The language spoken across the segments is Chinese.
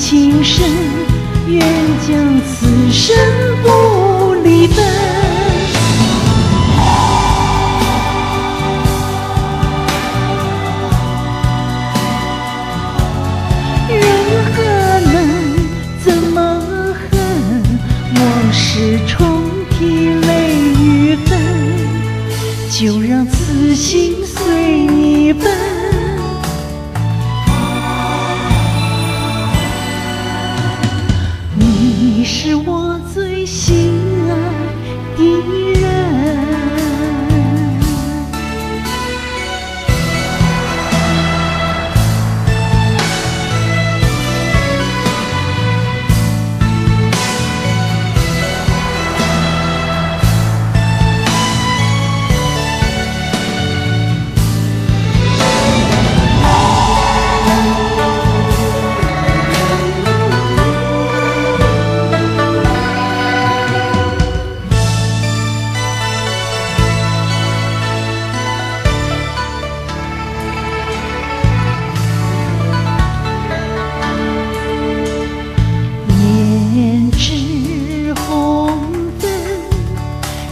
情深，愿将此生不离分。人何能怎么恨？往事重提泪与分，就让此心随你奔。你是我最心爱的人。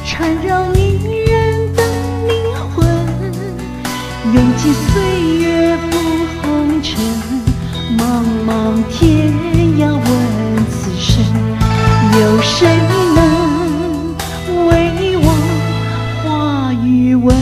缠绕迷人的灵魂，用尽岁月赴红尘，茫茫天涯问此生，有谁能为我话与文？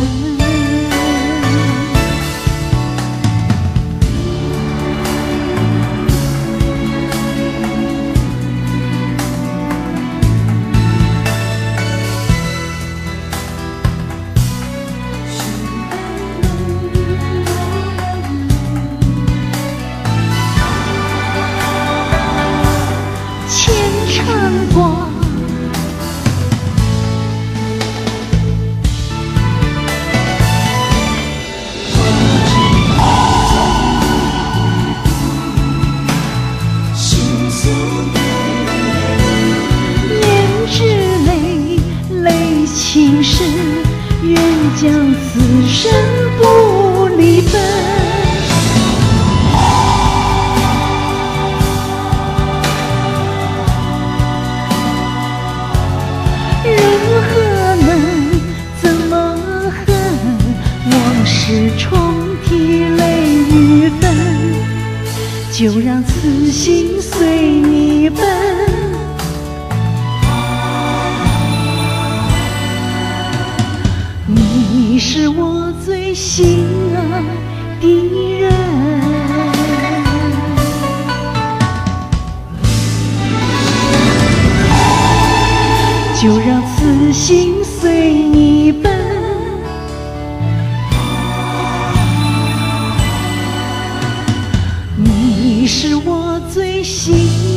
情深，愿将此生不离分。人何能怎么恨？往事重提泪与分，就让此心随你奔。你是我最心爱的人，就让此心随你奔。你是我最心爱的人。